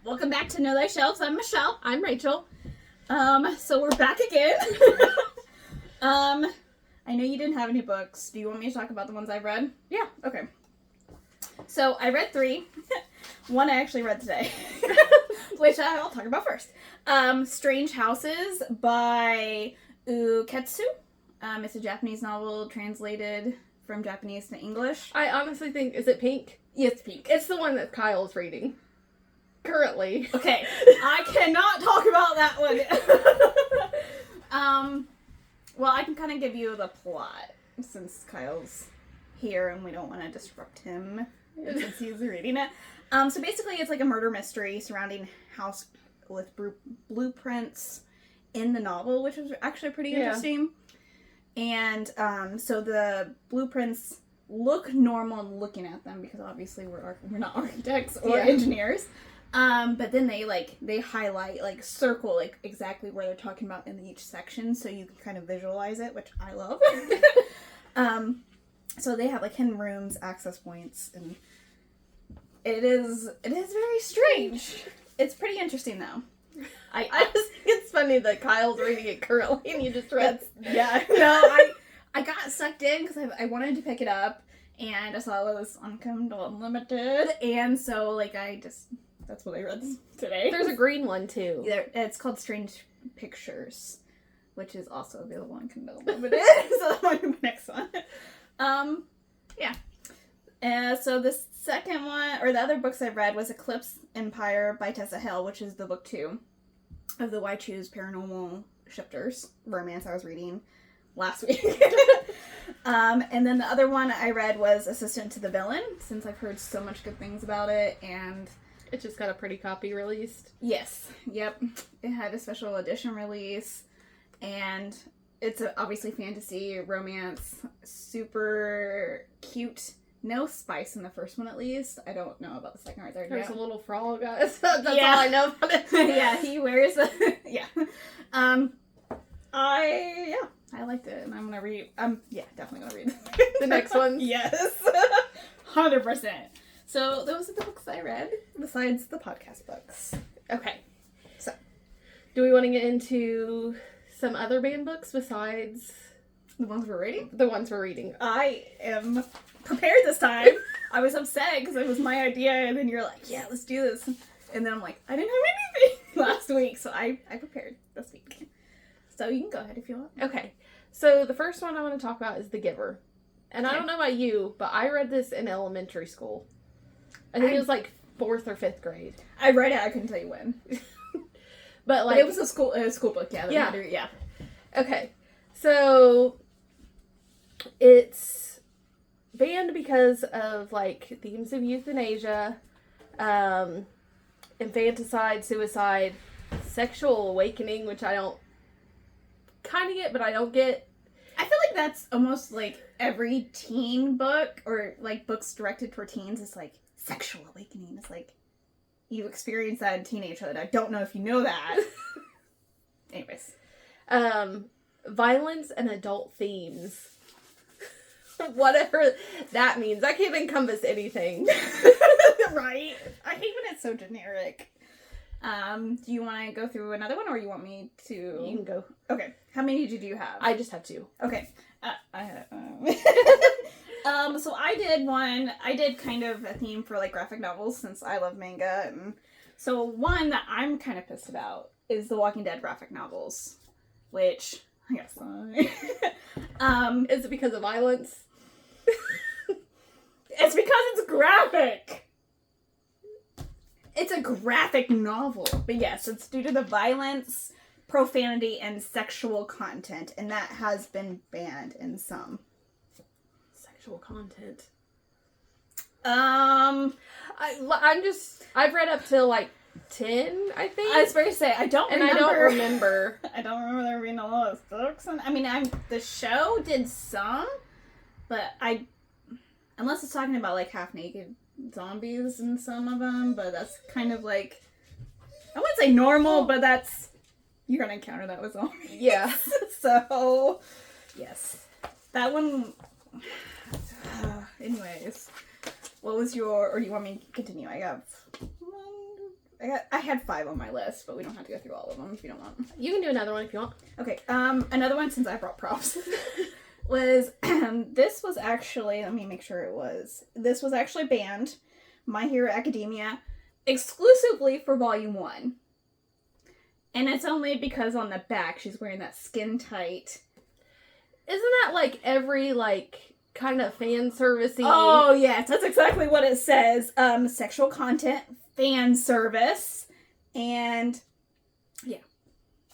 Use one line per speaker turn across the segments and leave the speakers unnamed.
Welcome back to Know Thy Shelves. I'm Michelle.
I'm Rachel.
So we're back again. I know you didn't have any books. Do you want me to talk about the ones I've read?
Yeah.
Okay. So I read 3. One I actually read today, which I'll talk about first. Strange Houses by Uketsu. It's a Japanese novel translated from Japanese to English.
I honestly think, is it Pink?
Yes, it's Pink.
It's the one that Kyle's reading. Currently.
Okay. I cannot talk about that one. Well, I can kind of give you the plot since Kyle's here and we don't want to disrupt him since he's reading it. So basically it's like a murder mystery surrounding house with blueprints in the novel, which is actually pretty interesting. And so the blueprints look normal looking at them because obviously we're not architects or engineers. But then they highlight, circle, exactly where they're talking about in each section, so you can kind of visualize it, which I love. So they have, hidden rooms, access points, and it is very strange. It's pretty interesting, though.
I just think it's funny that Kyle's reading it currently, and you just read...
I got sucked in, because I wanted to pick it up, and I saw it was on Kindle Unlimited, and so, that's what I read today.
There's a green one, too.
It's called Strange Pictures, which is also available on Kindle Unlimited. So that might be my next one. So the second one, or the other books I've read was Eclipse Empire by Tessa Hill, which is the book 2 of the Why Choose Paranormal Shifters romance I was reading last week. And then the other one I read was Assistant to the Villain, since I've heard so much good things about it, and...
It just got a pretty copy released.
Yes. Yep. It had a special edition release. And it's obviously fantasy, romance, super cute. No spice in the first one, at least. I don't know about the second or third.
There's a little frog, guys. That's all I know about it.
Yeah, he wears a... Yeah. I liked it. And I'm going to read... definitely going to read
the next one.
Yes. 100%. So those are the books I read, besides the podcast books.
Okay. So, do we want to get into some other band books besides...
The ones we're reading?
The ones we're reading.
I am prepared this time. I was upset because it was my idea, and then you're like, yeah, let's do this. And then I'm like, I didn't have anything last week, so I prepared this week. So you can go ahead if you want.
Okay. So the first one I want to talk about is The Giver. And I don't know about you, but I read this in elementary school. I think it was 4th or 5th grade.
I read it, I couldn't tell you when.
But
it was a school book, yeah.
Yeah. Okay. So it's banned because of themes of euthanasia, infanticide, suicide, sexual awakening, which I don't kind of get, but I don't get.
I feel like that's almost every teen book or books directed toward teens is sexual awakening. It's you experience that in teenagehood. I don't know if you know that. Anyways.
Violence and adult themes. Whatever that means. That can't encompass anything.
Right? I hate when it's so generic. Do you want to go through another one or you want me to?
You can go.
Okay. How many did you have?
I just have 2.
Okay. I had so I did kind of a theme for graphic novels since I love manga, and so one that I'm kind of pissed about is the Walking Dead graphic novels, which I guess
is it because of violence?
It's because it's graphic. It's a graphic novel, but yes, it's due to the violence, profanity, and sexual content, and that has been banned in some.
Sexual content.
I've
read up till 10, I think.
I was going to say, I don't remember.
I don't remember.
I don't remember there being a lot of books. The show did some, but unless it's talking about half naked zombies in some of them, but that's kind of I wouldn't say normal, but that's, you're going to encounter that with zombies.
Yeah.
So, yes. That one, anyways, what was your, or do you want me to continue? I have I had 5 on my list, but we don't have to go through all of them if you don't want.
You can do another one if you want.
Okay, another one, since I brought props, was, this was actually, let me make sure this was actually banned, My Hero Academia, exclusively for Volume 1. And it's only because on the back she's wearing that skin tight.
Isn't that like every kind of fan servicey?
Oh yes, that's exactly what it says. Sexual content, fan service, and yeah.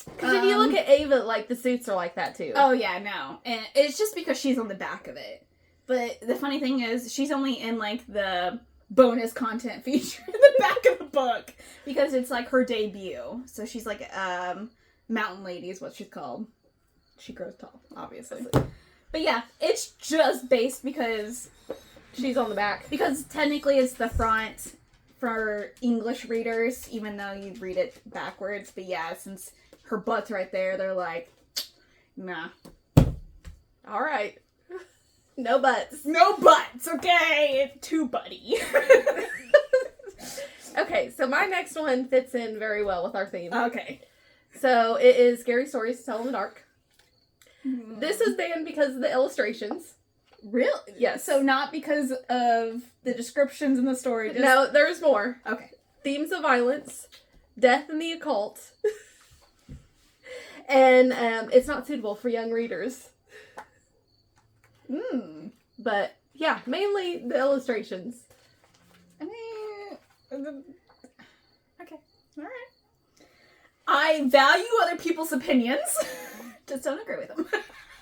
Because if you look at Ava, the suits are like that too.
Oh yeah, no, and it's just because she's on the back of it. But the funny thing is, she's only in the bonus content feature in the back of the book because it's her debut. So she's Mountain Lady is what she's called. She grows tall, obviously. But yeah, it's just based because
she's on the back.
Because technically it's the front for English readers, even though you'd read it backwards. But yeah, since her butt's right there, they're like, nah.
Alright. No butts.
No butts, okay? Too butty.
Okay, so my next one fits in very well with our theme.
Okay.
So it is Scary Stories to Tell in the Dark. This is banned because of the illustrations.
Really?
Yes.
So not because of the descriptions in the story? Just...
No, there's more.
Okay.
Themes of violence, death and the occult, and it's not suitable for young readers. But, yeah, mainly the illustrations.
I mean... Okay. Alright. I value other people's opinions. Just don't agree with them.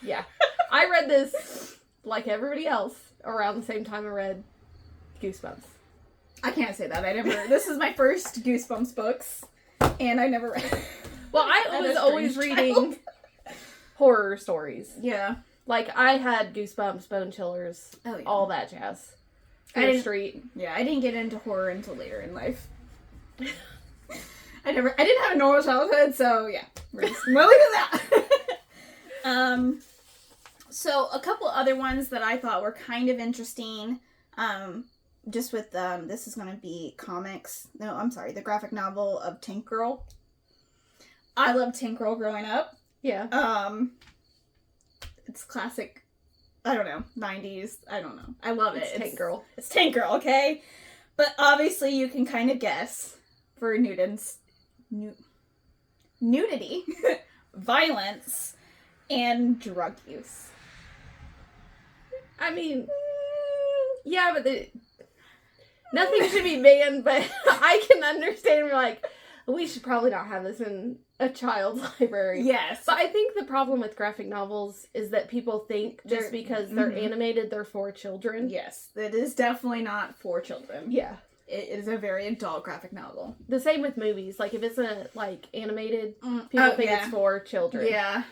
Yeah. I read this, like everybody else, around the same time I read Goosebumps.
I can't say that. This is my first Goosebumps books, and I never read.
Well, I was always reading horror stories.
Yeah.
I had Goosebumps, Bone Chillers, all that jazz. Fear Street.
Yeah, I didn't get into horror until later in life. I didn't have a normal childhood, so yeah. We're leaving that. So a couple other ones that I thought were kind of interesting, just with, this is going to be comics. No, I'm sorry, the graphic novel of Tank Girl. I loved Tank Girl growing up.
Yeah.
It's classic, I don't know, 90s, I don't know. I love it.
It's Tank Girl.
It's Tank Girl, okay? But obviously you can kind of guess for nudity, violence, and drug use.
I mean, yeah, but nothing should be banned, but I can understand, we should probably not have this in a child's library.
Yes.
But I think the problem with graphic novels is that people think just because they're animated, they're for children.
Yes, it is definitely not for children.
Yeah.
It is a very adult graphic novel.
The same with movies. If it's animated, people think it's for children.
Yeah.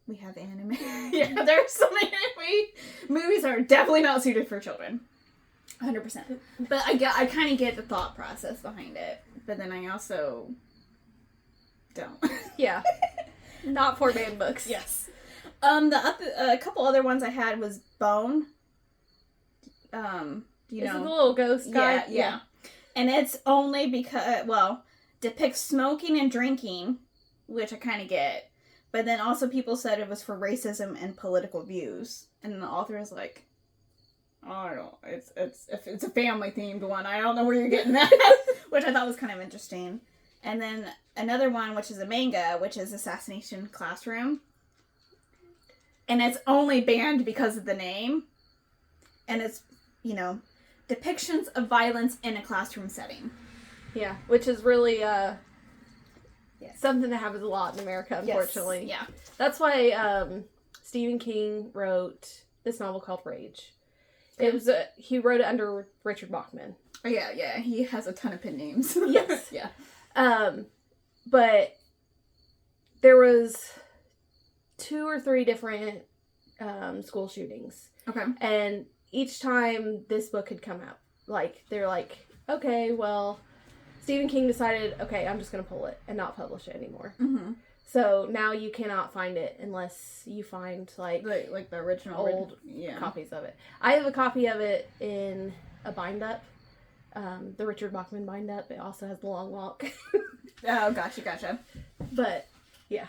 We have anime. Yeah, there are so many movies are definitely not suited for children. 100%. But I kind of get the thought process behind it. But then I also don't.
Yeah. Not for banned books.
Yes. A couple other ones I had was Bone.
Is it the little ghost guy?
Yeah. And it's only because, depicts smoking and drinking, which I kind of get. But then also people said it was for racism and political views. And the author is like, I don't know, it's a family themed one. I don't know where you're getting that. Which I thought was kind of interesting. And then another one, which is a manga, which is Assassination Classroom. And it's only banned because of the name. And it's, depictions of violence in a classroom setting.
Yeah, which is really something that happens a lot in America, unfortunately.
Yes. Yeah.
That's why Stephen King wrote this novel called Rage. It was he wrote it under Richard Bachman.
Oh, yeah. He has a ton of pen names.
Yes.
Yeah.
But there was 2 or 3 different school shootings.
Okay.
And each time this book had come out, they're like, okay, well, Stephen King decided, okay, I'm just going to pull it and not publish it anymore.
Mm-hmm.
So now you cannot find it unless you find,
the original
old copies of it. I have a copy of it in a bind-up the Richard Bachman bind up. It also has the long walk.
Oh, gotcha.
But yeah,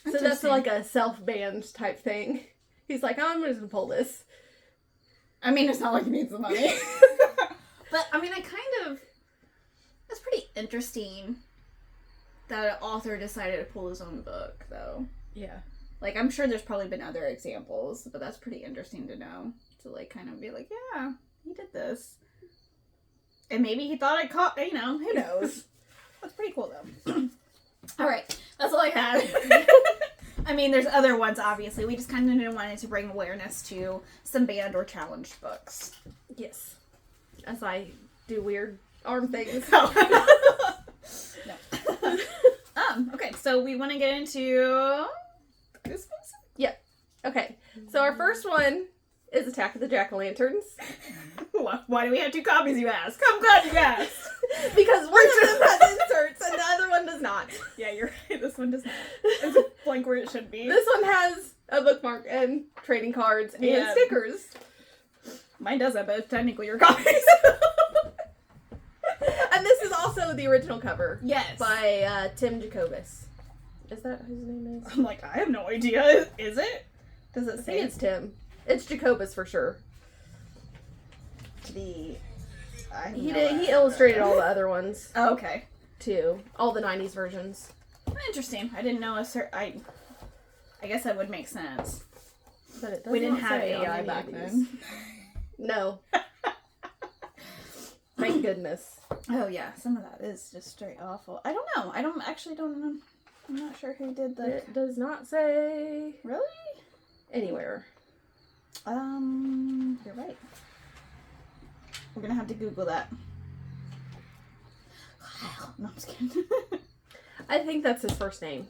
so that's like a self-band type thing. He's like, oh, I'm just gonna pull this.
I mean, it's not like he needs the money. But, I mean, that's pretty interesting that an author decided to pull his own book, though.
Yeah.
Like, I'm sure there's probably been other examples, but that's pretty interesting to know. To, like, kind of be like, yeah, he did this. And maybe he thought I caught, who knows. That's pretty cool, though. Alright, that's all I had. I mean, there's other ones, obviously. We just kind of wanted to bring awareness to some banned or challenged books.
Yes. As I do weird arm things.
Oh. No. Okay, so we want to get into Goosebumps?
Yep. Okay, so our first one is Attack of the Jack-O-Lanterns.
Why do we have 2 copies, you ask? I'm glad you asked.
Because one of them has inserts and the other one does not.
Yeah, you're right. This one does not. It's a blank where it should be.
This one has a bookmark and trading cards and stickers.
Mine doesn't, but it's technically your copies.
And this is also the original cover.
Yes.
By Tim Jacobus. Is that whose name is?
I'm like, I have no idea. Is it? Does it
I
say
think it's Tim. It's Jacobus for sure.
He
illustrated all the other ones.
Oh, okay.
Too. All the 90s versions.
Interesting. I didn't know I guess that would make sense.
But it
We didn't
not
have
say on
AI
any
back
of these.
then.
No. Thank goodness.
Oh yeah, some of that is just straight awful. I don't know. I don't know. I'm not sure who did the...
It does not say
Really?
anywhere.
You're right. We're gonna have to Google that. No, I'm just kidding.
I think that's his first name.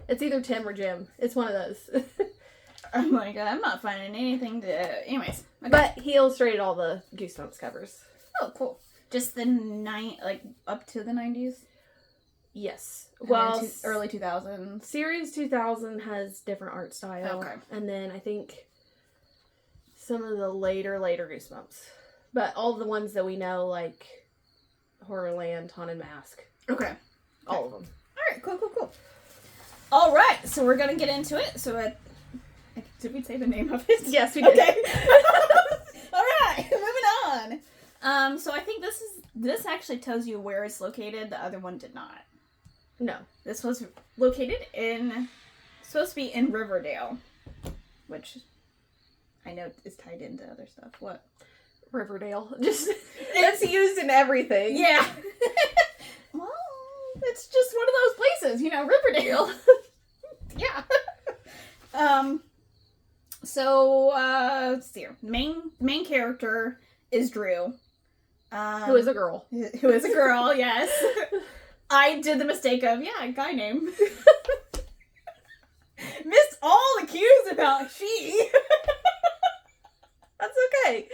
It's either Tim or Jim. It's one of those.
I'm like, I'm not finding anything to... Anyways. Okay.
But he illustrated all the Goosebumps covers.
Oh, cool. Just the up to the 90s?
Yes.
And
Well,
then early 2000s.
Series 2000 has different art style.
Okay.
And then I think some of the later Goosebumps. But all the ones that we know, like Horrorland, Haunted Mask.
Okay.
All of them.
Alright, cool. Alright, so we're gonna get into it. So, did we say the name of it?
Yes, we did.
Okay. Alright, moving on. So I think this actually tells you where it's located. The other one did not.
No.
This was located supposed to be in Riverdale, which I know is tied into other stuff. What?
Riverdale. Just, it's used in everything.
Yeah. Well, it's just one of those places, Riverdale. Yeah. So, let's see here. Main character is Drew.
Who is a girl.
Who is a girl, yes. I did the mistake of, guy name. Missed all the cues about she.
That's okay.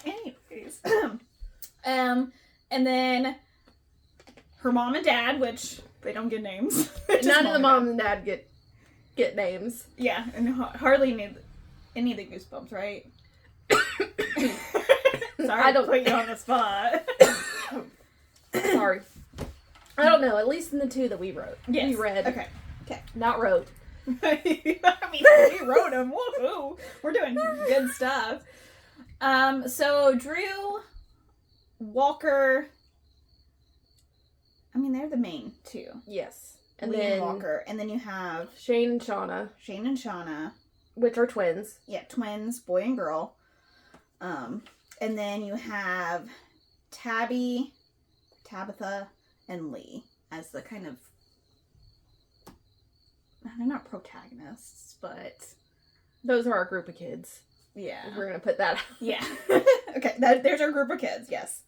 Anyways. And then her mom and dad, which they don't get names.
None of the mom and dad get names.
Yeah, and hardly any of the Goosebumps, right? Sorry, I don't put you on the spot.
Sorry. I don't know. At least in the 2 that we wrote.
Yes.
We read.
Okay.
Not wrote.
I mean, we wrote them. Woohoo! We're doing good stuff. So Drew, Walker. I mean, they're the main 2.
Yes. And
Lee
then
and Walker, and then you have
Shane and Shauna,
which
are twins.
Yeah, twins, boy and girl. And then you have Tabby, Tabitha, and Lee as the kind of... They're not protagonists, but...
Those are our group of kids.
Yeah.
We're going to put that out.
Yeah. Okay, there's our group of kids, yes.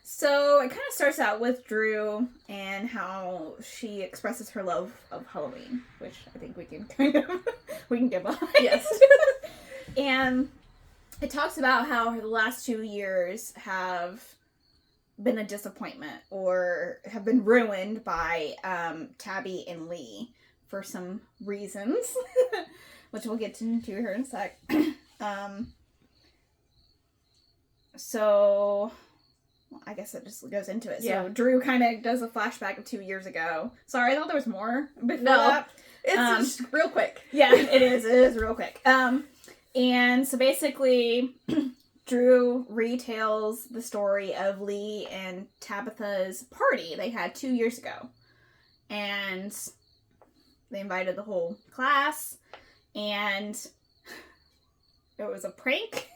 So it kind of starts out with Drew and how she expresses her love of Halloween, which I think we can get behind.
Yes.
And it talks about how the last 2 years have been a disappointment or have been ruined by Tabby and Lee for some reasons, which we'll get into here in a sec. So I guess it just goes into it.
Yeah.
So Drew kind of does a flashback of 2 years ago. Sorry, I thought there was more before
No.
that.
It's just real quick.
Yeah, it is. It is real quick. And so basically, Drew retells the story of Lee and Tabitha's party they had 2 years ago. And they invited the whole class, and there was a prank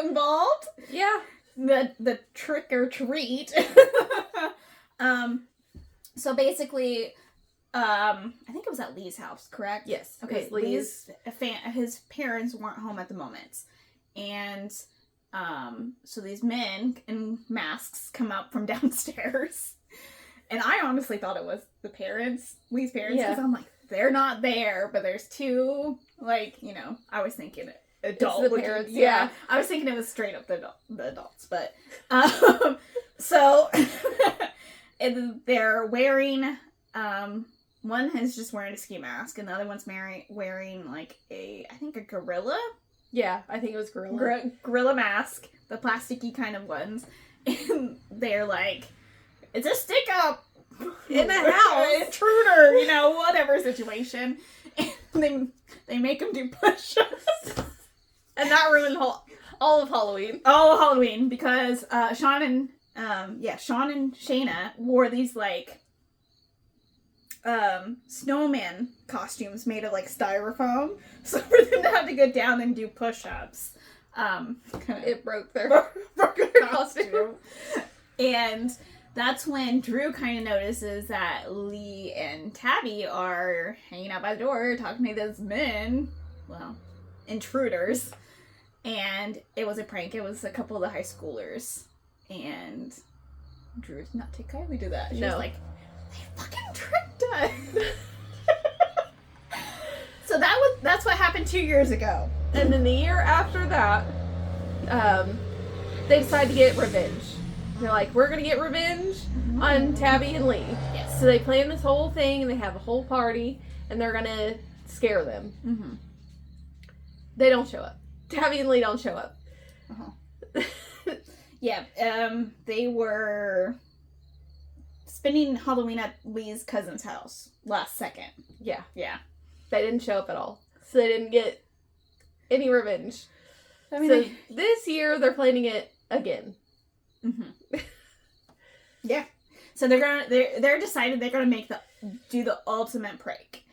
involved.
Yeah.
The trick or treat. So basically, I think it was at Lee's house, correct?
Yes.
Okay,
Lee's.
his parents weren't home at the moment. And so these men in masks come up from downstairs. And I honestly thought it was the parents, Lee's parents, because I'm like, they're not there, but there's two, like, you know, I was thinking adult
It's the parents,
yeah. I was thinking it was straight up the adults, but, so, and they're wearing, one is just wearing a ski mask, and the other one's wearing, like, I think a gorilla?
Yeah, I think it was gorilla.
Gorilla mask, the plasticky kind of ones, and they're like, it's a stick up
in the house,
intruder, you know, whatever situation. And they make him do push-ups.
And that ruined all of Halloween.
All of Halloween, because Sean and Shayna wore these, like, snowman costumes made of, like, styrofoam. So for them to have to go down and do push-ups,
it broke their
costume. And that's when Drew kind of notices that Lee and Tabby are hanging out by the door talking to those men, well, intruders. And it was a prank. It was a couple of the high schoolers. And Drew did not take kindly to that. She was like, they fucking tricked us. So that's what happened 2 years ago.
And then the year after that, they decide to get revenge. They're like, we're going to get revenge on Tabby and Lee.
Yes.
So they plan this whole thing, and they have a whole party, and they're going to scare them.
Mm-hmm.
They don't show up. Tabby and Lee don't show up.
Uh-huh. Yeah, they were spending Halloween at Lee's cousin's house last second.
Yeah.
Yeah.
They didn't show up at all. So they didn't get any revenge.
I mean,
so this year, they're planning it again.
Mm-hmm. Yeah. So they're decided they're gonna do the ultimate prank.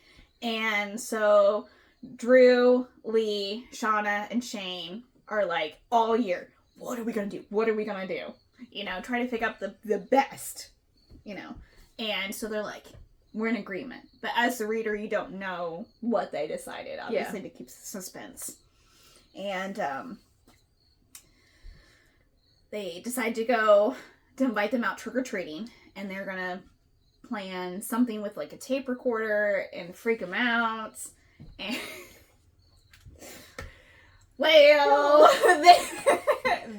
And so Drew, Lee, Shauna, and Shane are like all year, what are we gonna do? What are we gonna do? You know, trying to pick up the best, you know. And so they're like, we're in agreement. But as the reader, you don't know what they decided, obviously, to keep suspense. And they decide to invite them out trick-or-treating, and they're gonna plan something with, like, a tape recorder and freak them out. And well,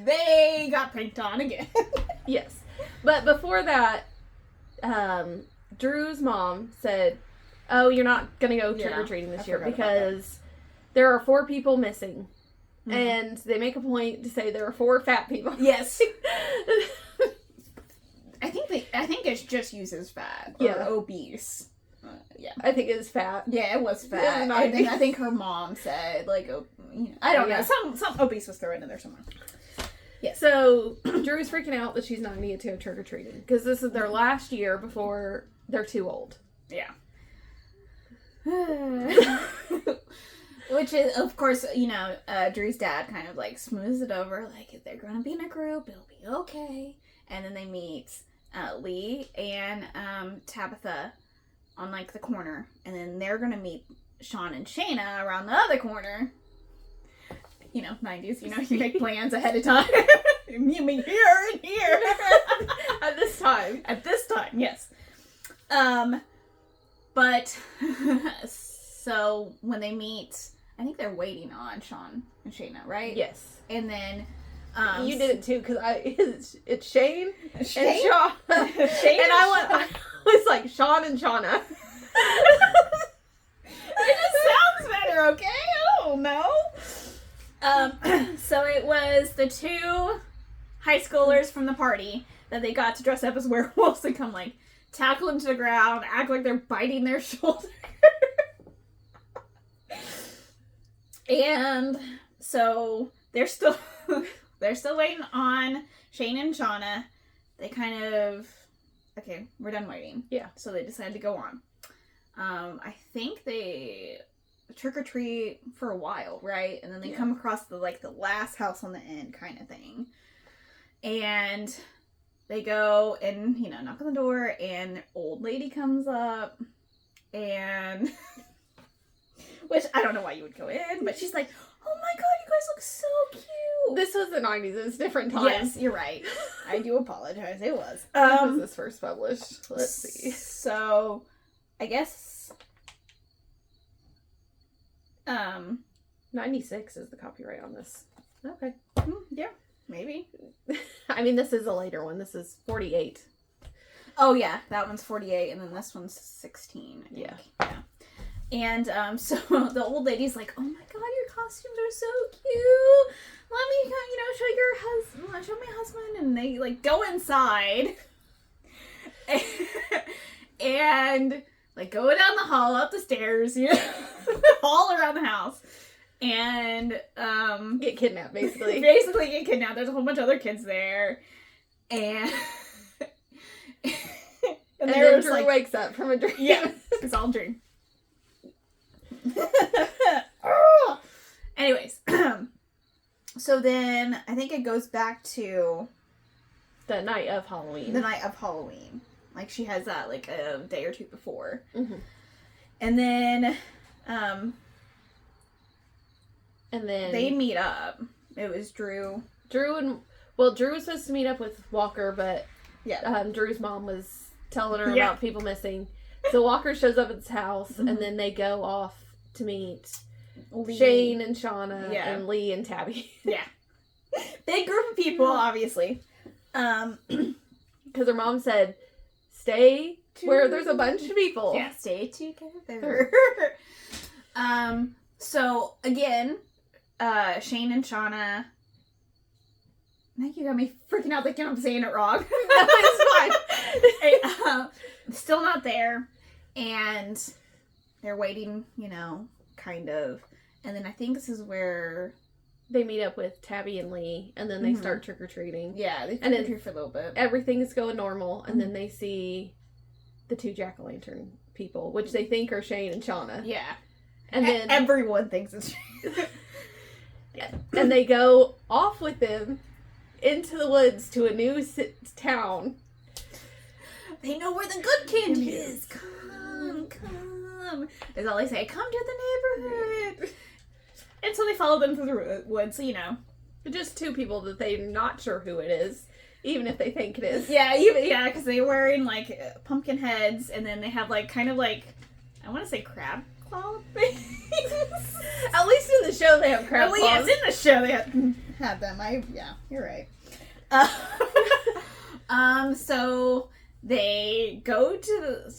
they got pranked on again.
Yes. But before that, Drew's mom said, oh, you're not going to go trick-or-treating this year because there are 4 people missing. Mm-hmm. And they make a point to say there are 4 fat people.
Yes. I think it's just uses fat. Or obese. Yeah.
I think it was fat.
Yeah, it was fat. I think her mom said, like, I don't know. Some obese was thrown in there somewhere.
Yeah. So, Drew's freaking out that she's not going to get to go trick-or-treating. Because this is their last year before they're too old.
Yeah. Which is, of course, you know, Drew's dad kind of, like, smooths it over. Like, if they're going to be in a group, it'll be okay. And then they meet Lee and Tabitha on, like, the corner. And then they're going to meet Sean and Shayna around the other corner. You know, 90s, you know, you make plans ahead of time. You meet here and here.
At this time.
At this time, yes. But, so, when they meet, I think they're waiting on Sean and Shayna, right?
Yes.
And then,
you did it too, because it's Shane and
Shane?
Sean.
Shane
and I was like, Sean and Shauna.
It just sounds better, okay? I don't know. So it was the 2 high schoolers from the party that they got to dress up as werewolves and come, like, tackle them to the ground, act like they're biting their shoulder. And so they're still waiting on Shane and Shauna. They kind of, okay, we're done waiting.
Yeah.
So they decided to go on. I think they trick or treat for a while, right? And then they come across the last house on the end kind of thing. And they go and, knock on the door, and an old lady comes up, and which I don't know why you would go in, but she's like, oh my god, you guys look so cute.
This was the 90s. It was different times.
Yes, you're right. I do apologize. It was.
When was this first published? Let's see.
So, I guess
96 is the copyright on this. Okay.
Yeah, maybe.
I mean, this is a later one. This is 48.
Oh, yeah. That one's 48, and then this one's 16. I think.
Yeah.
And, so the old lady's like, oh my god, your costumes are so cute. Let me, show my husband. And they, go inside. And, go down the hall, up the stairs, all around the house. And,
get kidnapped, basically.
Basically get kidnapped. There's a whole bunch of other kids there. And...
and then Drew wakes up from a dream.
Yeah, it's all a dream. Anyways, so then I think it goes back to
the night of Halloween.
The night of Halloween. Like, she has that, a day or two before.
Mm-hmm.
And then,
they
meet up. It was Drew.
Drew was supposed to meet up with Walker, but Drew's mom was telling her about people missing. So Walker shows up at his house, and then they go off to meet
Lee.
Shane and Shauna and Lee and Tabby.
Yeah. Big group of people, obviously.
Because her mom said, stay where there's a bunch of people.
Yeah, stay together. So, again, Shane and Shauna... I think you got me freaking out thinking I'm saying it wrong. It's fine. Still not there. And they're waiting, kind of. And then I think this is where...
they meet up with Tabby and Lee, and then they start trick-or-treating.
Yeah, they trick-or-treat for a little bit.
Everything is going normal, and then they see the two jack-o'-lantern people, which they think are Shane and Shauna.
Yeah.
And then...
everyone thinks it's Shane.
And they go off with them into the woods to a new town.
They know where the good candy is. Come. Is all they say. Come to the neighborhood. And so they follow them through the woods,
Just two people that they're not sure who it is, even if they think it is.
Yeah, because they're wearing, pumpkin heads, and then they have, I want to say crab claw things.
At least in the show they have crab claws.
Yes, in the show they had them. You're right. So they go to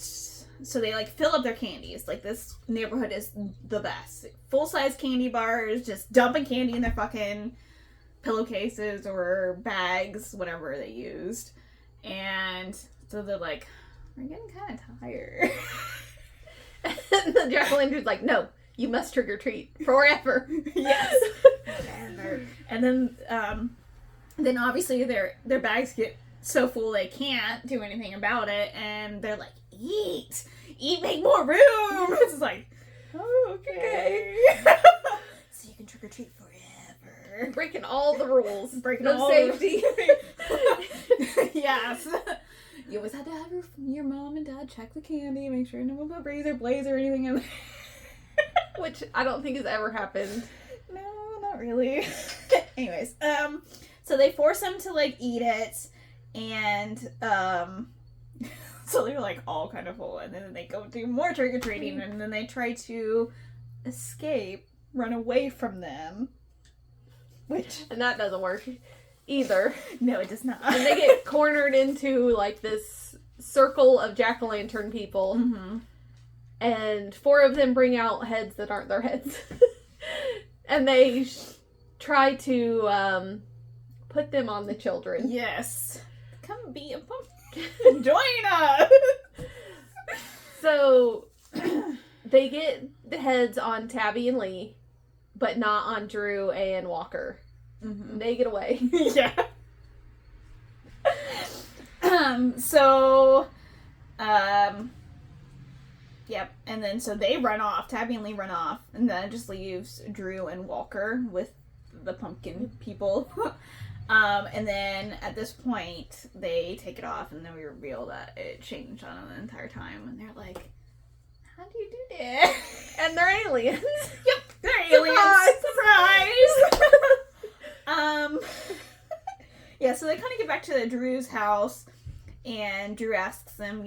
so they fill up their candies. This neighborhood is the best. Full-size candy bars, just dumping candy in their fucking pillowcases or bags, whatever they used. And so they're like, we're getting kind of tired.
And the jack-o'-lantern's like, no, you must trick-or-treat forever.
Yes. And then obviously their bags get so full they can't do anything about it, and they're like, eat, make more room. It's like, oh, okay. So you can trick or treat forever.
Breaking all the rules.
Breaking
no
all
safety.
Yes. You always had to have your mom and dad check the candy, make sure no one put razor blades or anything in there.
Which I don't think has ever happened.
No, not really. Anyways, so they force them to eat it, and so they're all kind of full, and then they go do more trick-or-treating, and then they try to escape, run away from them,
and that doesn't work either.
No, it does not.
And they get cornered into this circle of jack-o'-lantern people, and four of them bring out heads that aren't their heads. And they try to put them on the children.
Yes. Come be a pumpkin. Join us.
So they get the heads on Tabby and Lee, but not on Drew and Walker.
Mm-hmm.
They get away.
Yeah. So, yep. And then so they run off. Tabby and Lee run off, and then it just leaves Drew and Walker with the pumpkin people. And then at this point, they take it off, and then we reveal that it changed on them the entire time, and they're like, "How do you do that?"
And they're aliens.
Yep, they're aliens. Surprise! Yeah, so they kind of get back to Drew's house, and Drew asks them,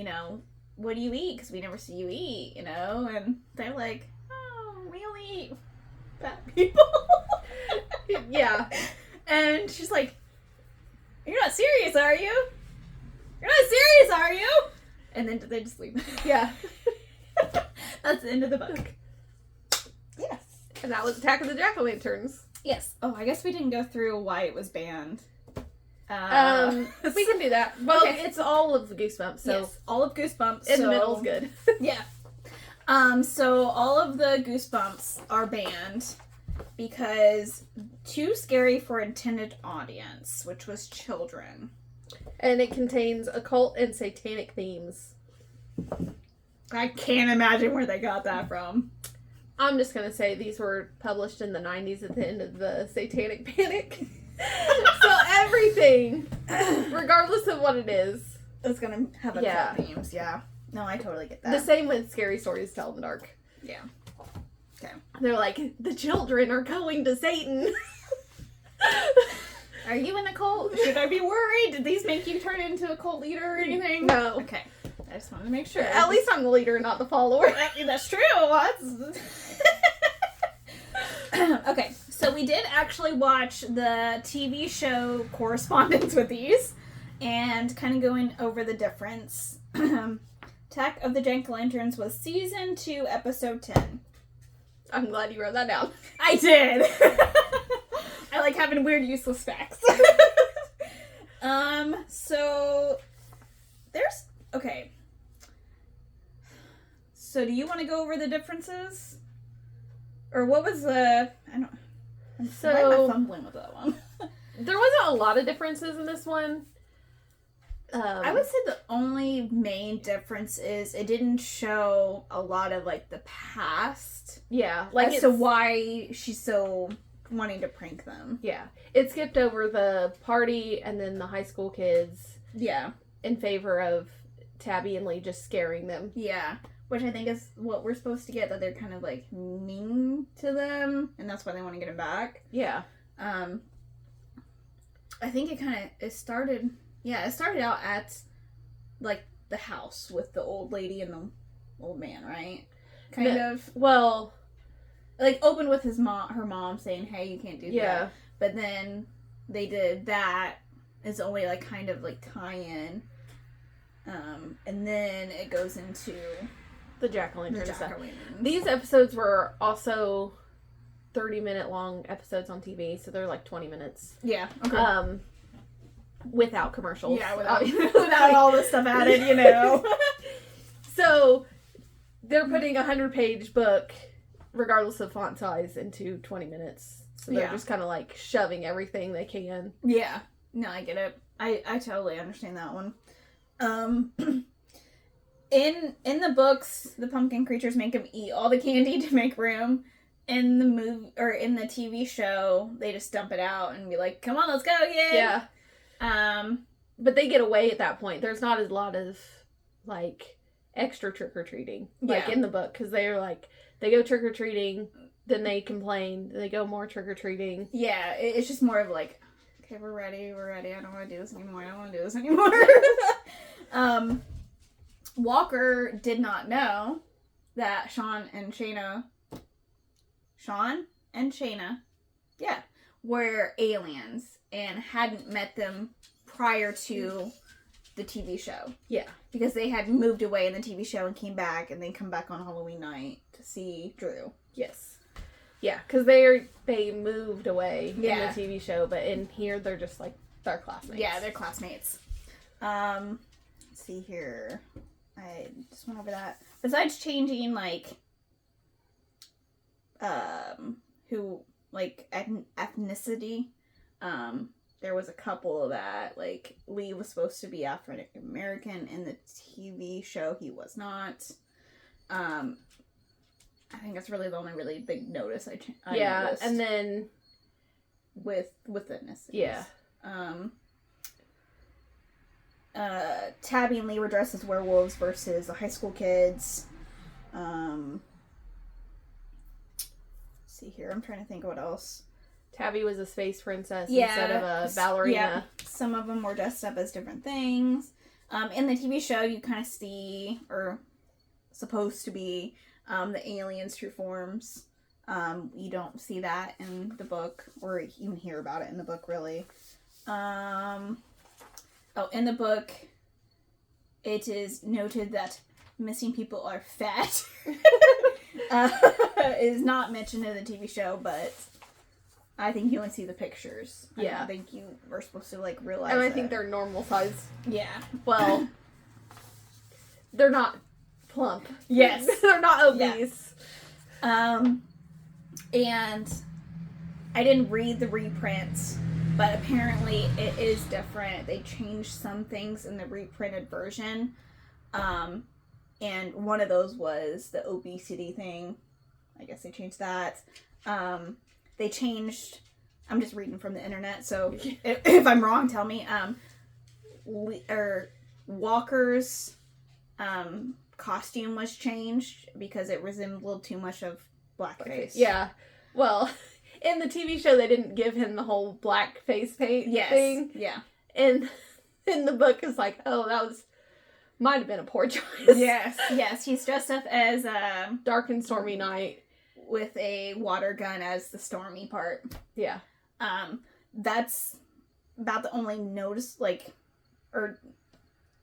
what do you eat? Because we never see you eat, and they're like, oh, we only eat fat people.
Yeah.
And she's like, you're not serious, are you? You're not serious, are you? And then they just leave.
Yeah.
That's the end of the book. Yes.
And that was Attack of the Jack-O-Lanterns.
Yes. Oh, I guess we didn't go through why it was banned.
We can do that. But
Okay.
it's all of the Goosebumps, so
yes, all of Goosebumps.
in the middle's good.
Yeah. So all of the Goosebumps are banned because too scary for intended audience, which was children.
And it contains occult and satanic themes.
I can't imagine where they got that from.
I'm just gonna say these were published in the 90s at the end of the Satanic Panic. So everything, regardless of what it is,
It's gonna have occult themes, yeah. No, I totally get that.
The same with Scary Stories to Tell in the Dark.
Yeah. Okay.
They're like, the children are going to Satan.
Are you in a cult? Should I be worried? Did these make you turn into a cult leader or anything?
No.
Okay. I just wanted to make sure.
At least I'm the leader, not the follower.
That's true. Okay, so we did actually watch the TV show correspondence with these and kind of going over the difference. Attack of the Jack-O-Lanterns was season 2, episode 10.
I'm glad you wrote that down.
I did. I like having weird, useless facts. So there's okay. So do you want to go over the differences, or what was the? I don't.
So
why am I fumbling with that one?
There wasn't a lot of differences in this one.
I would say the only main difference is it didn't show a lot of like the past.
Yeah,
Like as to why she's so wanting to prank them.
Yeah, it skipped over the party and then the high school kids.
Yeah,
in favor of Tabby and Lee just scaring them.
Yeah, which I think is what we're supposed to get, that they're kind of like mean to them, and that's why they want to get him back.
Yeah.
I think it started out at like the house with the old lady and the old man, right?
Well,
like opened with her mom saying, "Hey, you can't do that."
Yeah.
But then they did that as only like kind of like tie-in. And then it goes into
the Jack-O-Lantern
the
stuff.
Jack-O-Lanterns.
These episodes were also 30-minute long episodes on TV, so they're like 20 minutes.
Yeah. Okay.
Without commercials.
Yeah, without all this stuff added, you know.
So they're putting a 100-page book, regardless of font size, into 20 minutes. So they're just kind of like shoving everything they can.
Yeah. No, I get it. I totally understand that one. In the books, the pumpkin creatures make them eat all the candy to make room. In the movie or in the TV show, they just dump it out and be like, "Come on, let's go again."
Yeah. But they get away at that point. There's not a lot of like extra trick or treating like in the book, because they're like they go trick or treating, then they complain, they go more trick or treating.
Yeah, it's just more of like, okay, we're ready. I don't want to do this anymore. Walker did not know that Sean and Shayna, were aliens and hadn't met them prior to the TV show.
Yeah.
Because they had moved away in the TV show and came back, and they come back on Halloween night to see Drew.
Yes. Yeah, because they moved away in the TV show, but in here they're just like their classmates.
Yeah, they're classmates. Let's see here. I just went over that. Besides changing like who like ethnicity, there was a couple that like Lee was supposed to be African American. In the TV show he was not. I think that's really the only really big notice I noticed.
And then
with ethnicities.
Yeah.
Tabby and Lee were dressed as werewolves versus the high school kids. Let's see here, I'm trying to think of what else.
Tabby was a space princess instead of a ballerina.
Yeah. Some of them were dressed up as different things. In the TV show, you kind of see, or supposed to be, the aliens' true forms. You don't see that in the book, or even hear about it in the book, really. In the book, it is noted that missing people are fat. It is not mentioned in the TV show, but I think you only see the pictures. I don't think you were supposed to, like, realize
And I think they're normal size.
Yeah.
Well, they're not plump.
Yes.
They're not obese.
Yeah. And I didn't read the reprints, but apparently it is different. They changed some things in the reprinted version. And one of those was the obesity thing. I guess they changed that. They changed, I'm just reading from the internet, so if I'm wrong, tell me. Walker's costume was changed because it resembled too much of blackface.
Yeah. Well, in the TV show, they didn't give him the whole black face paint thing.
Yeah.
And in the book, it's like, oh, might have been a poor choice.
Yes. He's dressed up as
Dark and Stormy Night
with a water gun as the stormy part.
Yeah.
That's about the only notice, like, or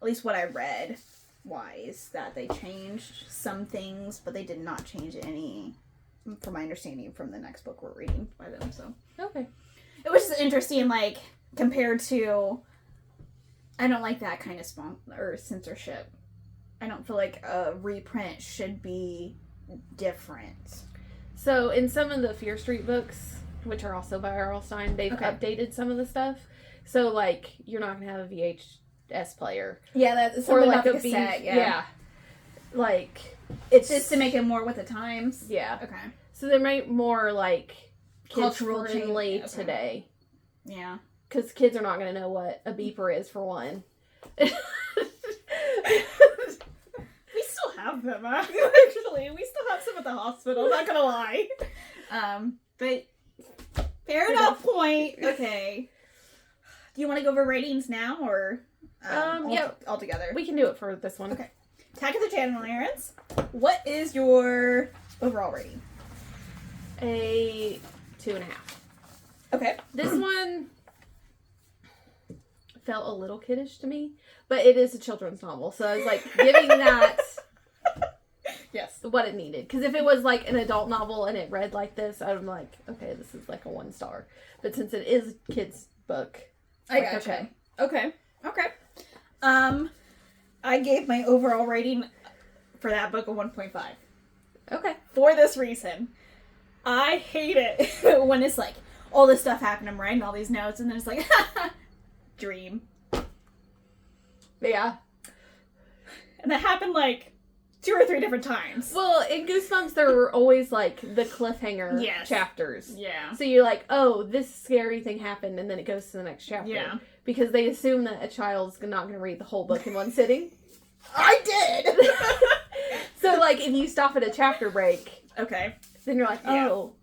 at least what I read wise, that they changed some things, but they did not change any, from my understanding, from the next book we're reading by them. So
okay,
it was just interesting, like, compared to, I don't like that kind of censorship. I don't feel like a reprint should be different.
So in some of the Fear Street books, which are also by R.L. Stine, they've updated some of the stuff. So, like, you're not going to have a VHS player.
Yeah, that's
or like
a
cassette. Yeah. Like,
it's just to make it more with the times.
Yeah.
Okay.
So they make more, like,
cultural
friendly today.
Yeah.
Because kids are not going to know what a beeper is, for one.
We still have them, actually. We still have some at the hospital, not gonna lie. But fair enough point. Okay. Do you want to go over ratings now, or all together?
We can do it for this one.
Okay. Attack of the Chandeliers. What is your overall rating?
A 2.5.
Okay.
This one felt a little kiddish to me, but it is a children's novel, so I was like giving that
yes,
what it needed. Because if it was like an adult novel and it read like this, I'm like, okay, this is like a 1 star. But since it is a kid's book,
I gotcha. Okay. I gave my overall rating for that book a 1.5.
Okay.
For this reason, I hate it when it's like all this stuff happened. I'm writing all these notes, and then it's like, dream.
Yeah.
And that happened like 2 or 3 different times.
Well, in Goosebumps, there were always like the cliffhanger chapters.
Yeah.
So you're like, oh, this scary thing happened, and then it goes to the next chapter.
Yeah.
Because they assume that a child's not going to read the whole book in one sitting.
I did!
So, like, if you stop at a chapter break,
okay,
then you're like, oh.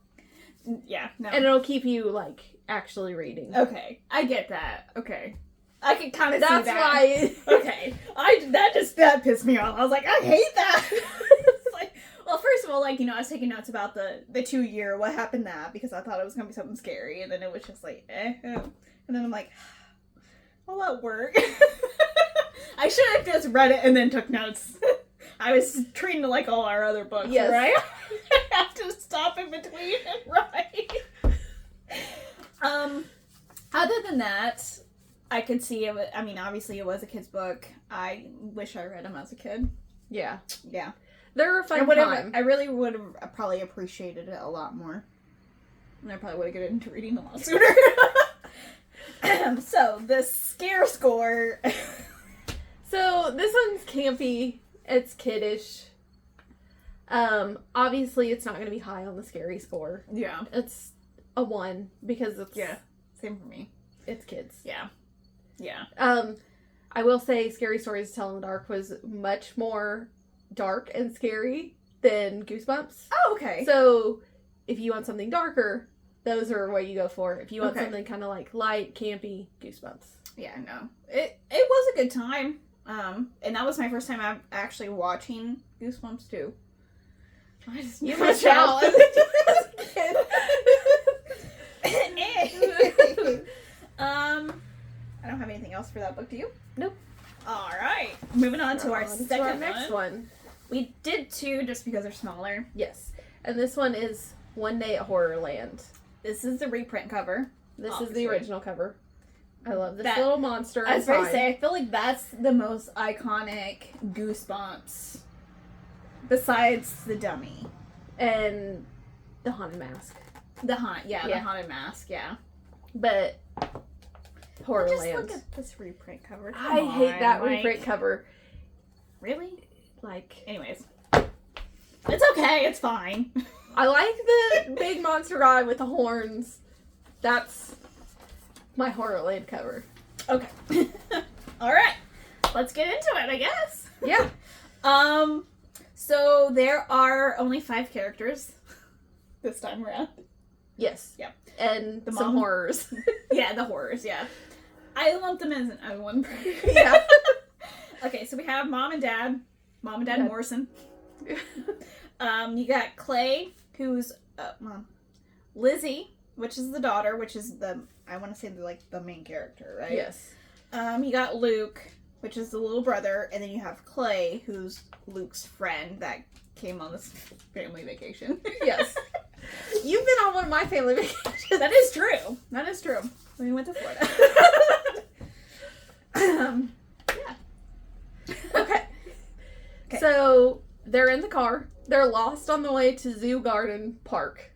Yeah, no.
And it'll keep you, like, actually reading.
Okay, I get that. Okay. I can kind of see that.
That's why.
Okay. That pissed me off. I was like, I hate that. It's like, well, first of all, like, I was taking notes about the 2-year, what happened that, because I thought it was going to be something scary, and then it was just like, And then I'm like, all that work. I should have just read it and then took notes. I was treating it like all our other books, right? have to stop in between and write. Other than that, I could see it. I mean, obviously, it was a kid's book. I wish I read them as a kid.
Yeah.
Yeah.
They're a fun time.
I really would have probably appreciated it a lot more. And I probably would have gotten into reading a lot sooner. So, the scare score.
So, this one's campy. It's kiddish. Obviously, it's not going to be high on the scary score.
Yeah.
It's a 1 because it's...
Yeah. Same for me.
It's kids.
Yeah. Yeah.
I will say Scary Stories to Tell in the Dark was much more dark and scary than Goosebumps.
Oh, okay.
So, if you want something darker, those are what you go for. If you want something kind of like light, campy, Goosebumps.
Yeah, no. It was a good time. And that was my first time actually watching Goosebumps too.
You missed out.
I don't have anything else for that book, do you?
Nope.
Alright. Moving on to our second
next one.
We did 2 just because they're smaller.
Yes. And this one is One Day at Horrorland.
This is the reprint cover.
This is the original cover. I love this
that,
little monster.
I was going to say, I feel like that's the most iconic Goosebumps. Besides the dummy.
And the haunted mask.
The haunted mask, yeah.
But Horrorland.
Just look at this reprint cover.
I hate that reprint cover.
Really?
Like,
anyways. It's okay, it's fine.
I like the big monster guy with the horns. That's my Horrorland cover.
Okay. Alright. Let's get into it, I guess.
Yeah.
So there are only 5 characters this time around.
Yes.
Yeah.
And some horrors.
Yeah, the horrors, yeah. I lumped them as one.
Yeah.
Okay, so we have Mom and Dad Morrison. You got Clay, who's Lizzie, which is the daughter, which is I want to say the main character, right?
Yes.
You got Luke, which is the little brother, and then you have Clay, who's Luke's friend that came on this family vacation.
Yes. You've been on one of my family vacations.
That is true. That is true. We went to Florida. Yeah.
Okay. So, they're in the car. They're lost on the way to Zoo Garden Park.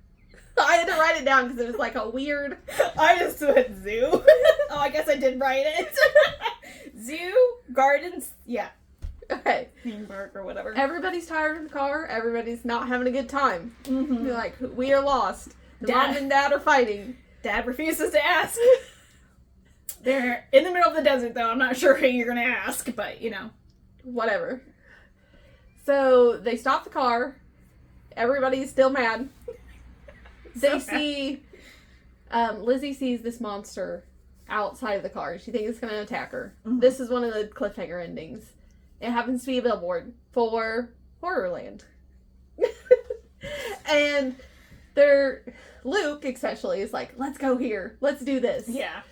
I had to write it down because it was like a weird...
I just went zoo. Oh, I guess I did write it. Zoo, gardens, yeah.
Okay.
Theme park or whatever.
Everybody's tired in the car. Everybody's not having a good time.
Mm-hmm.
They're like, we are lost. Mom and Dad are fighting.
Dad refuses to ask. They're in the middle of the desert, though. I'm not sure who you're going to ask, but,
Whatever. So, they stop the car. Everybody's still mad. They see... Lizzie sees this monster outside of the car. She thinks it's going to attack her. Mm-hmm. This is one of the cliffhanger endings. It happens to be a billboard for Horrorland. And Luke, especially, is like, let's go here. Let's do this.
Yeah.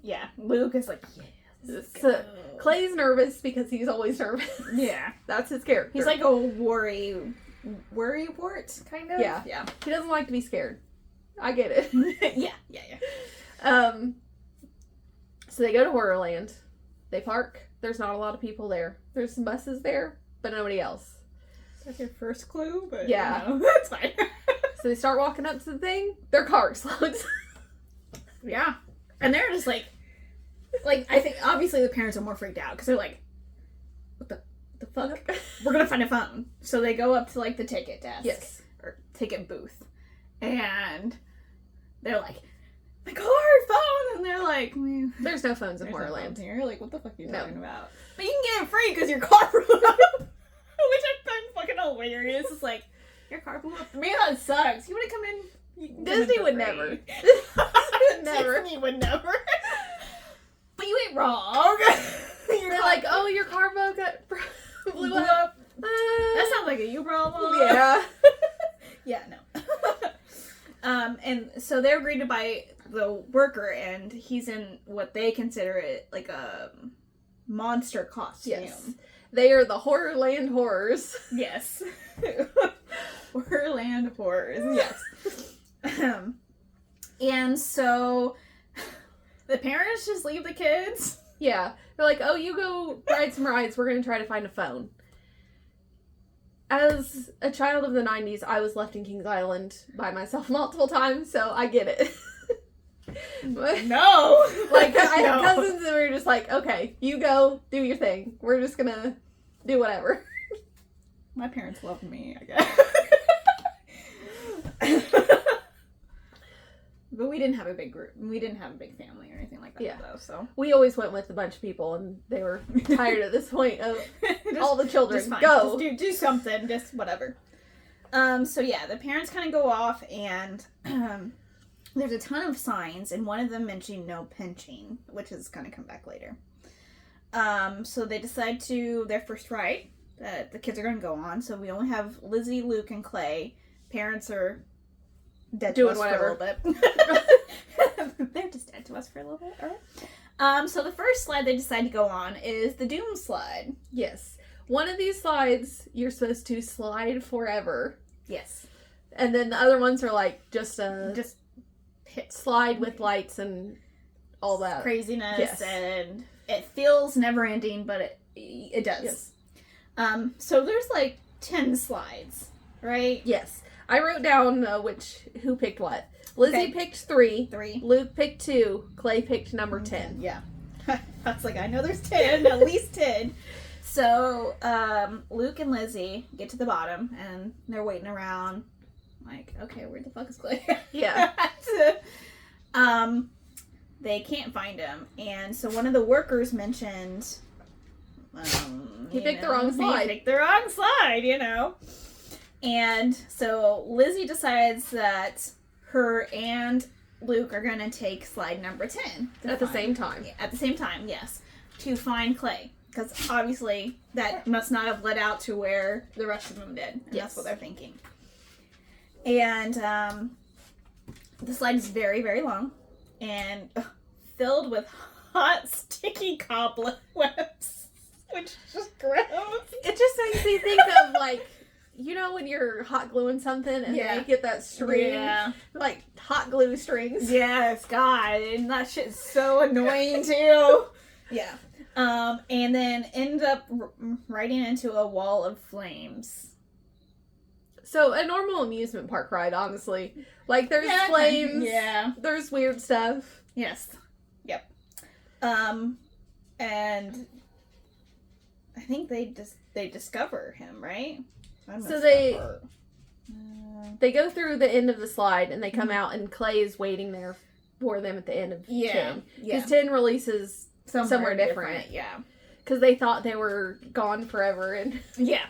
Yeah. Luke is like, yeah.
So, Clay's nervous because he's always nervous.
Yeah.
That's his character.
He's like a worry wart, kind of.
Yeah.
Yeah.
He doesn't like to be scared. I get it.
Yeah.
So they go to Horrorland. They park. There's not a lot of people there. There's some buses there, but nobody else.
That's your first clue, but
yeah,
that's fine.
So they start walking up to the thing. Their car explodes.
Yeah, and they're just like I think obviously the parents are more freaked out because they're like, what the fuck? We're gonna find a phone. So they go up to the ticket desk,
yes,
or ticket booth, and they're like, my car, phone, and they're like,
there's no phones in Horrorland.
No here. Like, what the fuck are you talking about? But you can get it free because your car blew up, which I find fucking hilarious. It's like, your car blew up. Man, that sucks. You want to come in?
Disney would never. Never.
Disney would never. But you ain't wrong.
They're like, oh, your car blew up.
That sounds like a you problem.
Yeah.
Yeah, no. And so they're greeted by the worker, and he's in what they consider it like a monster costume.
Yes. They are the Horrorland horrors.
Yes. Horrorland horrors, yes. And so the parents just leave the kids.
Yeah. They're like, oh, you go ride some rides. We're going to try to find a phone. As a child of the 90s, I was left in Kings Island by myself multiple times, so I get it.
No!
Like, I had cousins and we were just like, okay, you go, do your thing. We're just going to do whatever.
My parents loved me, I guess. But we didn't have a big group. We didn't have a big family or anything like that, though, so.
We always went with a bunch of people, and they were tired at this point of all the children.
Just fine.
Go!
Just do something, just whatever. So yeah, the parents kind of go off, and there's a ton of signs, and one of them mentioning no pinching, which is going to come back later. So they decide to, their first ride that the kids are going to go on, so we only have Lizzie, Luke, and Clay. Parents are dead to
Doing
us
whatever.
for a little bit. They're just dead to us for a little bit, alright. So the first slide they decide to go on is the Doom slide.
Yes. One of these slides, you're supposed to slide forever.
Yes.
And then the other ones are like just
hit
slide with lights and all that.
craziness,
Yes.
and it feels never ending, but it does.
Yes.
So there's like 10 slides, right?
Yes. I wrote down who picked what. Lizzie
Okay.
picked 3.
3.
Luke picked 2. Clay picked number 10.
Yeah. That's like, I know there's 10, at least 10. So, Luke and Lizzie get to the bottom, and they're waiting around, like, okay, where the fuck is Clay?
Yeah.
They can't find him, and so one of the workers mentioned,
He picked the wrong slide.
He picked the wrong slide, And so Lizzie decides that her and Luke are going to take slide number 10.
At the same time.
At the same time, yes. To find Clay. Because obviously that must not have led out to where the rest of them did. And
Yes.
that's what they're thinking. And the slide is very, very long. And filled with hot, sticky cobwebs. Which is just gross.
It just makes me think of, like, when you're hot gluing something and they get that string?
Yeah.
Like, hot glue strings.
Yes, God. And that shit's so annoying, too. Yeah. And then end up riding into a wall of flames.
So, a normal amusement park ride, honestly. Like, there's
Yeah,
flames.
yeah.
There's weird stuff.
Yes. Yep. And I think they discover him, right?
So they go through the end of the slide and they come out and Clay is waiting there for them at the end of 10. Because 10 releases somewhere different.
Yeah.
Because they thought they were gone forever. And
Yeah.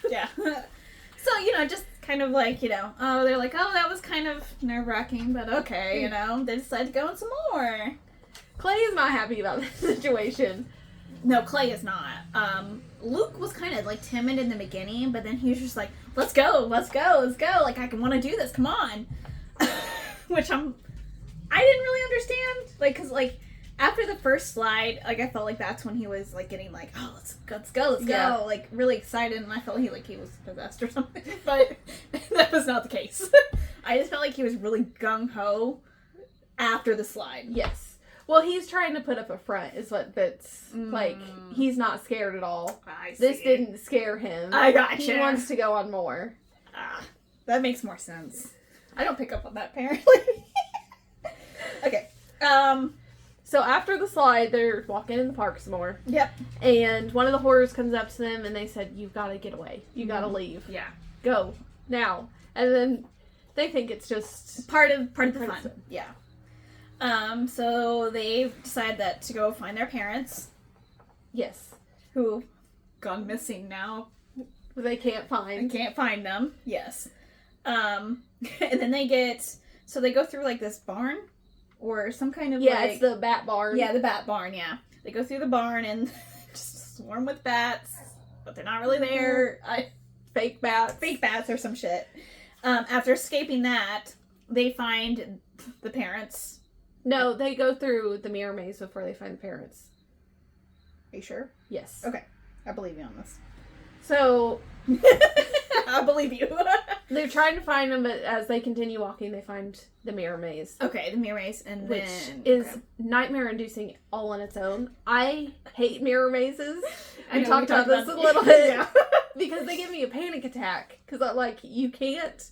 Yeah. So, just kind of like, they're like, oh, that was kind of nerve-wracking, but okay, they decide to go in some more.
Clay is not happy about the situation.
No, Clay is not. Luke was kind of like timid in the beginning, but then he was just like, let's go. Like, I want to do this, come on. Which I didn't really understand. Like, cause like, after the first slide, like, I felt like that's when he was like getting like, oh, let's go.
Yeah.
Like, really excited, and I felt he was possessed or something. But that was not the case. I just felt like he was really gung-ho after the slide.
Yes. Well, he's trying to put up a front, is what that's, like, he's not scared at all.
I see.
This didn't scare him.
I gotcha.
He wants to go on more.
That makes more sense. I don't pick up on that, apparently. Okay.
So after the slide, they're walking in the park some more.
Yep.
And one of the horrors comes up to them and they said, you've got to get away. You got to leave.
Yeah.
Go. Now. And then they think it's just
Part of the
part
fun.
of it.
Yeah. So they decide that to go find their parents,
Yes.
who gone missing now.
They can't
And
find.
can't find them. Yes. And then they go through like this barn or some kind of
Yeah, it's the bat barn.
Yeah, the bat barn, yeah. They go through the barn and just swarm with bats, but they're not really there.
Fake bats.
Fake bats or some shit. After escaping that, they find the parents.
No, they go through the mirror maze before they find the parents.
Are you sure?
Yes.
Okay. I believe you on this.
So,
I believe you.
They're trying to find them, but as they continue walking, they find the mirror maze.
Okay, the mirror maze, and
which
then...
is nightmare-inducing all on its own. I hate mirror mazes. We talked about this a little bit.
Yeah.
Because they give me a panic attack. Because, like, you can't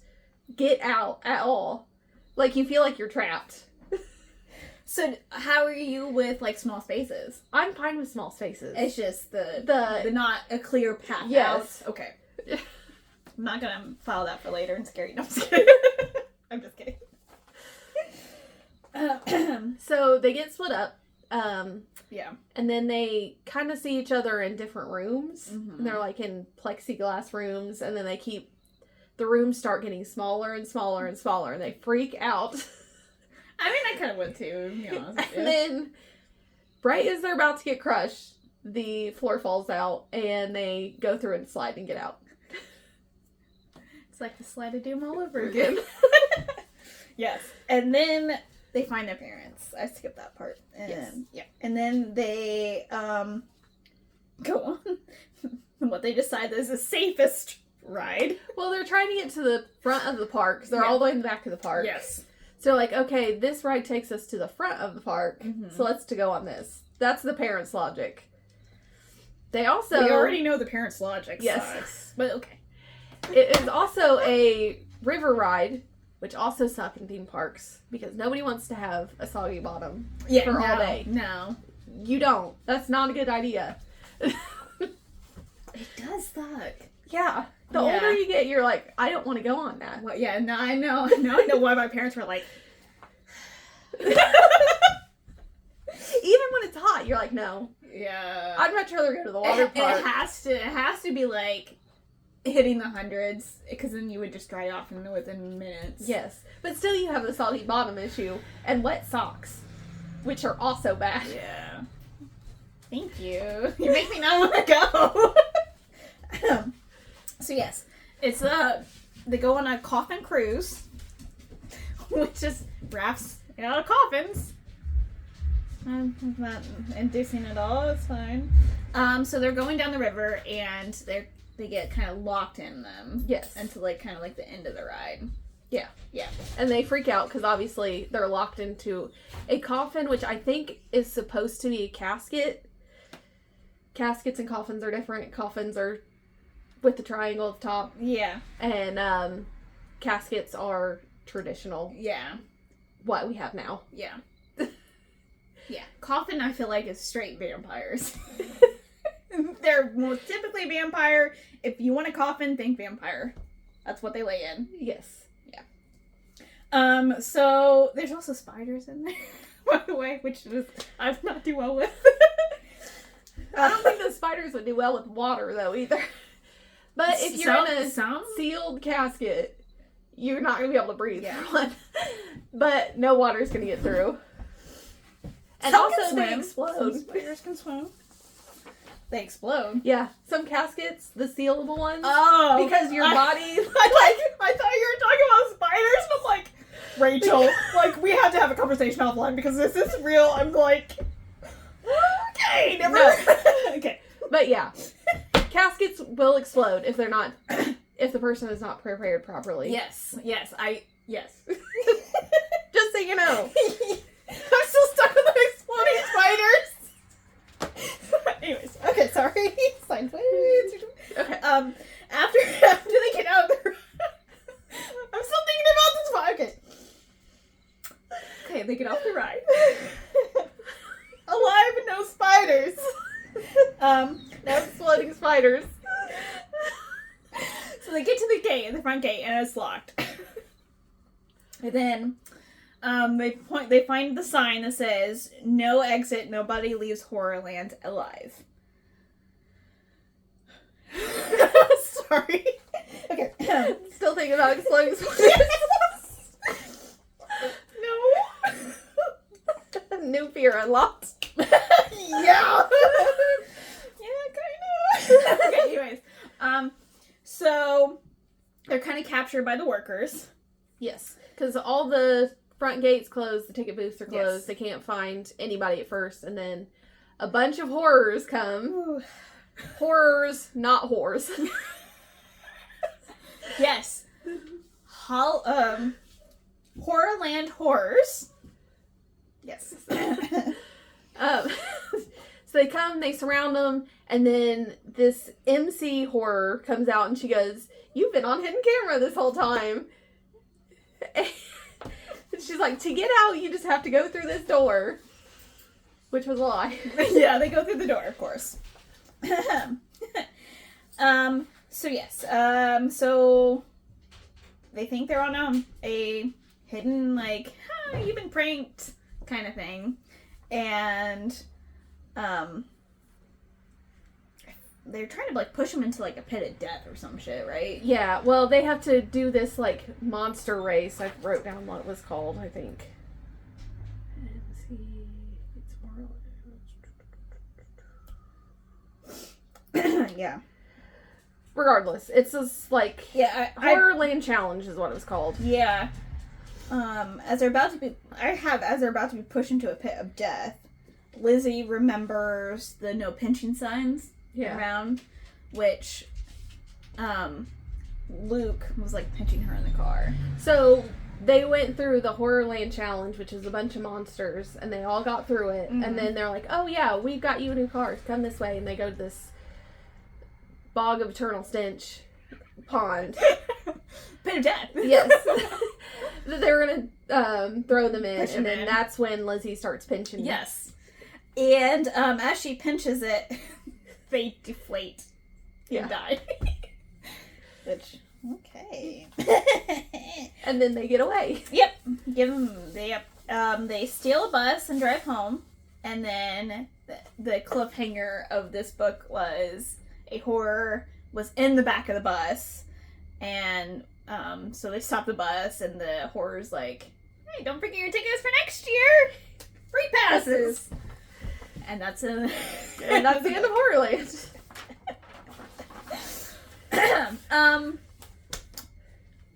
get out at all. Like, you feel like you're trapped.
So, how are you with, like, small spaces?
I'm fine with small spaces.
It's just the not a clear path
Yes.
out. Okay. I'm not gonna file that for later and scare you. No, I'm just kidding. I'm just kidding.
So, they get split up.
Yeah.
And then they kind of see each other in different rooms.
Mm-hmm.
And they're, like, in plexiglass rooms. And then they keep... The rooms start getting smaller and smaller and smaller. And they freak out.
I mean, I kind of would too, to be honest with you.
And then, right as they're about to get crushed, the floor falls out, and they go through and slide and get out.
It's like the slide of doom all over again. Yes. And then they find their parents. I skipped that part. And
Yes.
Yeah. And then they go on what they decide is the safest ride.
Well, they're trying to get to the front of the park, 'cause they're all the way in the back of the park.
Yes.
So, like, okay, this ride takes us to the front of the park,
Mm-hmm.
so let's to go on this. That's the parents' logic. They also...
We already know the parents' logic.
Yes.
Sucks, but okay.
It is also a river ride, which also suck in theme parks, because nobody wants to have a soggy bottom for all day.
No.
You don't. That's not a good idea.
It does suck.
Yeah. The
Yeah.
older you get, you're like, I don't want to go on that.
Well, yeah, no, I know. Now I know why my parents were like...
Even when it's hot, you're like, no.
Yeah.
I'd much rather go to the water park.
It has to be like hitting the hundreds, because then you would just dry off within minutes.
Yes. But still, you have the soggy bottom issue and wet socks, which are also bad.
Yeah. Thank you. You make me not want to go. So yes, it's they go on a coffin cruise, which just rafts out of coffins. I'm not inducing at all. It's fine. So they're going down the river, and they get kind of locked in them.
Yes.
Until like kind of like the end of the ride.
Yeah.
Yeah.
And they freak out because obviously they're locked into a coffin, which I think is supposed to be a casket. Caskets and coffins are different. Coffins are with the triangle at the top.
Yeah.
And caskets are traditional.
Yeah.
What we have now.
Yeah. Yeah. Coffin, I feel like, is straight vampires. They're more typically vampire. If you want a coffin, think vampire. That's what they lay in.
Yes.
Yeah. So there's also spiders in there, by the way, which is I'm not do well with.
I don't think the spiders would do well with water, though, either. But if you're in a sealed casket, you're not going to be able to breathe.
Yeah.
For one. But no water's going to get through. And
Some
also,
can
they
swim.
explode.
Some spiders can swim. They explode.
Yeah. Some caskets, the sealable ones.
Oh.
Because your body...
I thought you were talking about spiders, but I'm like, Rachel, like, we have to have a conversation offline because this is real. I'm like, okay, never.
No.
Okay.
But yeah. Caskets will explode if they're not... if the person is not prepared properly.
Yes. Yes. Yes.
Just so you know.
I'm still stuck with the exploding spiders. Anyways, okay, sorry. Sideways.
Okay.
After they get out of the I'm still thinking about this one. Okay. Okay, they get off the ride. Alive and no spiders.
No exploding spiders.
So they get to the gate, the front gate, and it's locked. And then they find the sign that says, "No exit, nobody leaves Horrorland alive." Sorry. Okay.
Still thinking about exploding spiders.
No.
New fear unlocked.
Yeah. Yeah, kind of. Okay, anyways. So they're kind of captured by the workers.
Yes, because all the front gates closed, the ticket booths are closed,
Yes.
they can't find anybody at first, and then a bunch of horrors come.
Ooh.
Horrors, not whores.
Yes. Horrorland Horrors. Yes.
So they come, they surround them, and then this MC horror comes out and she goes, "You've been on hidden camera this whole time." And she's like, "To get out, you just have to go through this door." Which was a lie.
Yeah, they go through the door, of course. So yes. So they think they're on a hidden, like, you've been pranked kind of thing. And they're trying to like push them into like a pit of death or some shit, right?
Yeah, well, they have to do this like monster race. I wrote down what it was called, I think.
Yeah.
Regardless, it's this like Horrorland challenge is what it was called.
Yeah. As they're about to be pushed into a pit of death, Lizzie remembers the no pinching signs around, which Luke was like pinching her in the car.
So they went through the Horrorland challenge, which is a bunch of monsters, and they all got through it. Mm-hmm. And then they're like, "Oh yeah, we've got you a new car. Come this way." And they go to this bog of eternal stench pond.
Pit of death.
Yes. They were gonna throw them in, and then that's when Lizzie starts pinching.
Yes. And as she pinches it, they deflate and die. Which, okay.
And then they get away.
Yep. They steal a bus and drive home, and then the cliffhanger of this book was a horror was in the back of the bus, and so they stop the bus, and the horror's like, "Hey, don't forget your tickets for next year! Free passes!" And that's the end of
Horrorland.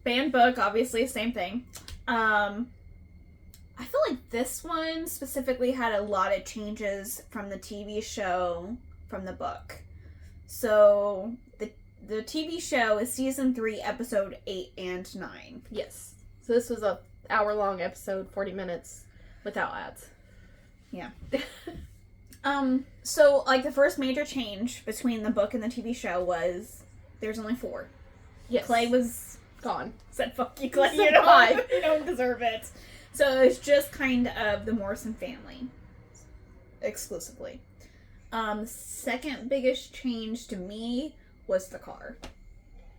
Banned book, obviously, same thing. I feel like this one specifically had a lot of changes from the TV show from the book. So the TV show is season 3, episode 8 and 9.
Yes. So this was a hour-long episode, 40 minutes, without ads.
Yeah. So, like, the first major change between the book and the TV show was there's only 4.
Yes.
Clay was
gone.
Said, "Fuck you, Clay. You don't deserve it." So it's just kind of the Morrison family. Exclusively. Second biggest change to me was the car.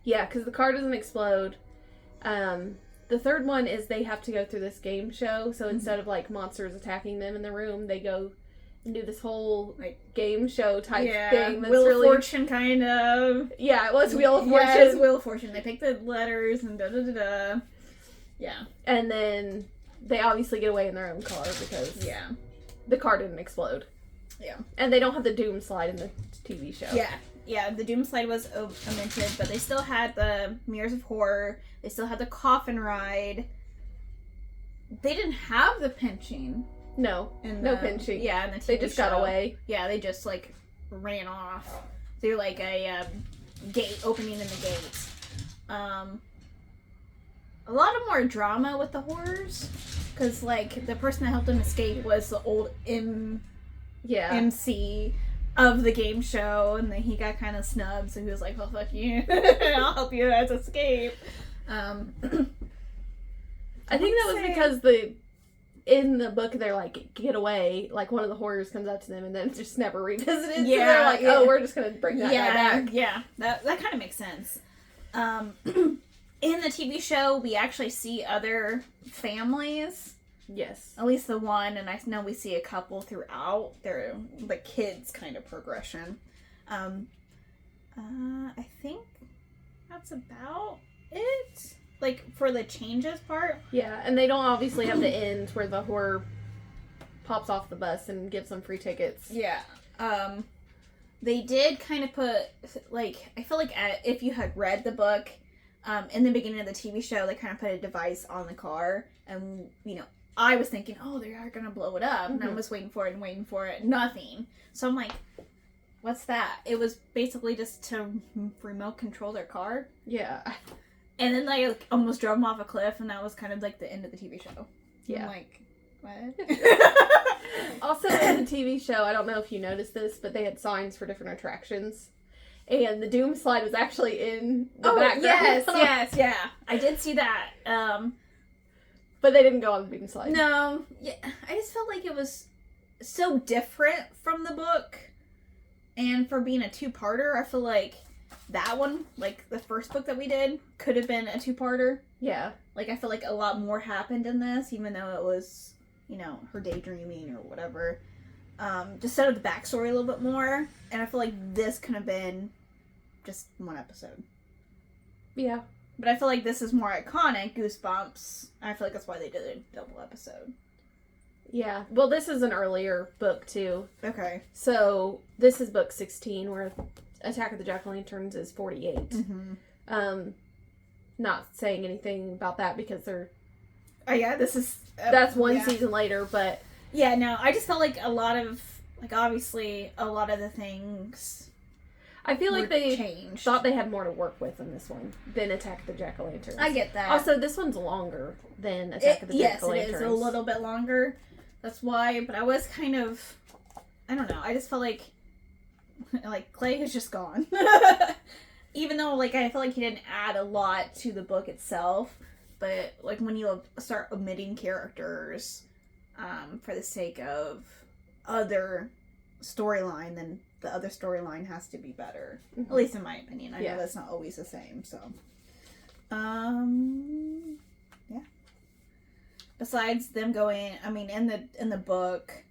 Yeah, because the car doesn't explode. The third one is they have to go through this game show. So instead of like monsters attacking them in the room, they go and do this whole like game show type thing. That's
Wheel of
really
Fortune kind of.
Yeah, it was Wheel of Fortune.
Yeah, it was Wheel of Fortune. They pick the letters and da-da-da-da. Yeah.
And then they obviously get away in their own car because the car didn't explode.
Yeah.
And they don't have the doom slide in the TV show.
Yeah. Yeah, the doom slide was omitted, but they still had the Mirrors of Horror. They still had the coffin ride. They didn't have the pinching.
No. No pinching.
Yeah, in the TV
They just got away.
Yeah, they just, like, ran off. Through, like, a gate, opening in the gate. A lot of more drama with the horrors. Because, like, the person that helped them escape was the old MC of the game show, and then he got kind of snubbed, so he was like, "Well, fuck you. I'll help you guys escape."
I think that was because in the book they're like, "Get away," like one of the horrors comes up to them and then it's just never revisited. Yeah, so they're like, "Oh, we're just gonna bring that guy back."
Yeah, that kind of makes sense. In the TV show, we actually see other families.
Yes.
At least the one, and I know we see a couple throughout. They're the kids' kind of progression. I think that's about it. Like, for the changes part.
Yeah, and they don't obviously have the end where the horror pops off the bus and gives them free tickets.
Yeah. They did kind of put, like, I feel like if you had read the book, in the beginning of the TV show, they kind of put a device on the car, and, you know, I was thinking, oh, they are going to blow it up. And I was waiting for it. Nothing. So I'm like, what's that? It was basically just to remote control their car.
Yeah.
And then they like, almost drove him off a cliff, and that was kind of like the end of the TV show.
Yeah.
I'm like, what?
Also, in the TV show, I don't know if you noticed this, but they had signs for different attractions. And the Doom slide was actually in the background.
Yeah. I did see that.
But they didn't go on the Doom slide.
No. Yeah, I just felt like it was so different from the book. And for being a two-parter, I feel like that one, like the first book that we did, could have been a two-parter.
Yeah.
Like, I feel like a lot more happened in this, even though it was, you know, her daydreaming or whatever. Just set up the backstory a little bit more. And I feel like this could have been just one episode.
Yeah.
But I feel like this is more iconic, Goosebumps. I feel like that's why they did a double episode.
Yeah. Well, this is an earlier book, too.
Okay.
So, this is book 16, where Attack of the Jack-o'-lanterns is 48.
Mm-hmm.
Not saying anything about that because they're...
Oh, yeah, this is...
that's one season later, but...
Yeah, no, I just felt like a lot of... Like, obviously, a lot of the things...
I feel like they
changed.
Thought they had more to work with in this one than Attack of the Jack-o'-lanterns.
I get that.
Also, this one's longer than Attack of the Jack-o'-lanterns.
Yes, it is a little bit longer. That's why, but I was kind of... I don't know, I just felt like Clay is just gone. Even though, like, I feel like he didn't add a lot to the book itself, but, like, when you start omitting characters for the sake of other storyline, then the other storyline has to be better. Mm-hmm. At least in my opinion. I know that's not always the same, so. Yeah. Besides them going, I mean, in the book,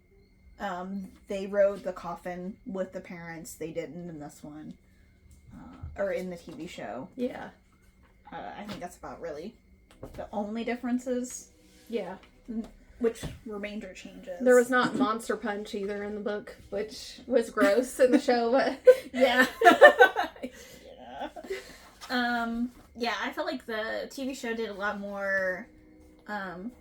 they rode the coffin with the parents. They didn't in this one. Or in the TV show.
Yeah.
I think that's about really the only differences.
Yeah.
Which were major changes.
There was not Monster Punch either in the book, which was gross in the show, but...
Yeah. Yeah, I felt like the TV show did a lot more, of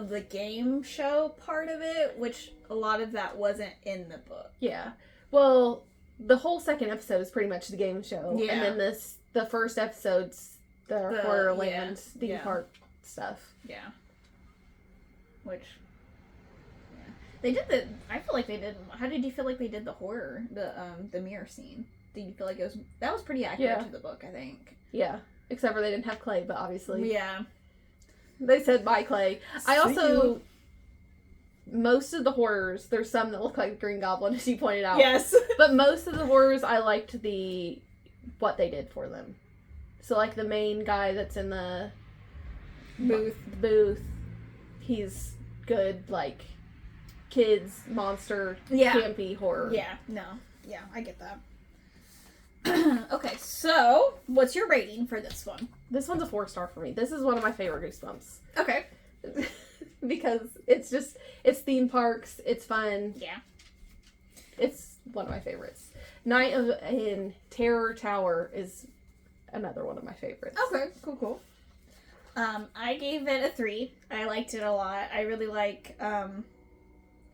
the game show part of it, which a lot of that wasn't in the book.
Yeah. Well, the whole second episode is pretty much the game show.
Yeah.
And then the first episode's the Horrorland theme park stuff.
Yeah. Which, yeah. They did I feel like they did, how did you feel like they did the horror, the mirror scene? Did you feel like that was pretty accurate to the book, I think.
Yeah. Except for they didn't have Clay, but obviously.
Yeah.
They said bye, Clay. I also, most of the horrors, there's some that look like the Green Goblin, as you pointed out.
Yes.
But most of the horrors, I liked what they did for them. So, like, the main guy that's in the booth, he's good, like, kids, monster, campy horror.
Yeah, no. Yeah, I get that. Okay, so, what's your rating for this one?
This one's a 4-star for me. This is one of my favorite Goosebumps.
Okay.
Because it's theme parks, it's fun.
Yeah.
It's one of my favorites. Night in Terror Tower is another one of my favorites.
Okay, cool. I gave it a 3. I liked it a lot. I really like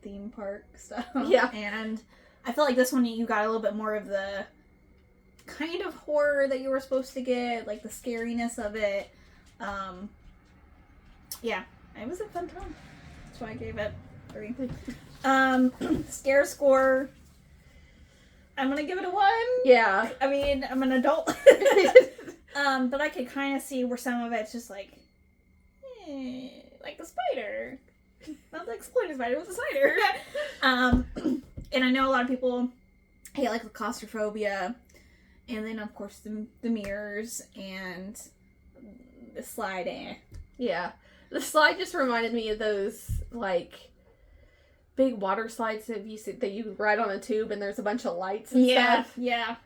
theme park stuff.
Yeah.
And I feel like this one you got a little bit more of the kind of horror that you were supposed to get, like the scariness of it. Yeah, it was a fun time. That's why I gave it 3. Scare score, I'm gonna give it a 1.
Yeah.
I mean, I'm an adult. But I could kind of see where some of it's just like the spider. Not the exploding spider, it was a spider. And I know a lot of people hate like the claustrophobia, and then of course the mirrors and the slide.
Yeah, the slide just reminded me of those like big water slides that you ride on a tube and there's a bunch of lights and stuff.
Yeah.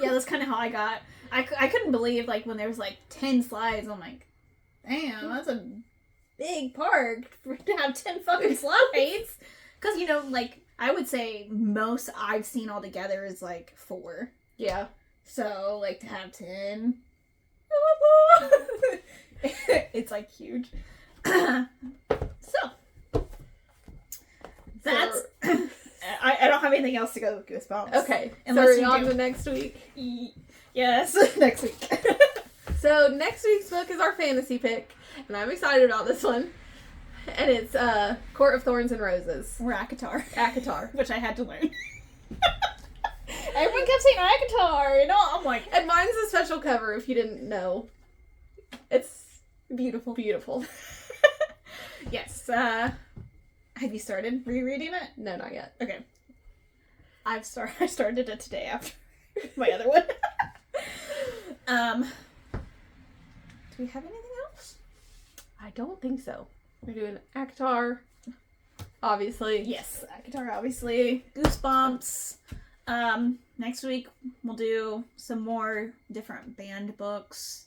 That's kind of how I got. I couldn't believe like when there was like 10 slides. I'm like, damn, that's a big park to have 10 fucking slides. Because, you know, like, I would say most I've seen all together is, like, 4.
Yeah.
So, like, to have 10... it's, like, huge. So, that's... I don't have anything else to go with Goosebumps.
Okay.
Unless
so we're on to next week?
Yes, next week.
So next week's book is our fantasy pick, and I'm excited about this one. And it's Court of Thorns and Roses.
Or Akatar.
Akatar.
Which I had to learn. Everyone kept saying Akatar, and I'm like...
And mine's a special cover, if you didn't know. It's
beautiful.
beautiful.
Yes. Have you started rereading it?
No, not yet.
Okay. I started it today after my other one. Do we have anything else?
I don't think so. We're doing Akatar, obviously.
Yes, Akatar, obviously. Goosebumps. Next week we'll do some more different band books.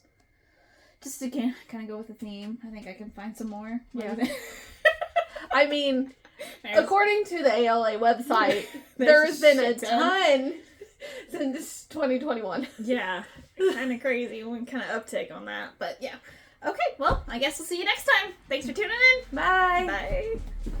Just to kind of go with the theme. I think I can find some more.
Yeah. I mean, according to the ALA website, there's been a ton since 2021.
Yeah. Kind of crazy. We kind of uptake on that. But yeah. Okay, well, I guess we'll see you next time. Thanks for tuning in.
Bye.
Bye.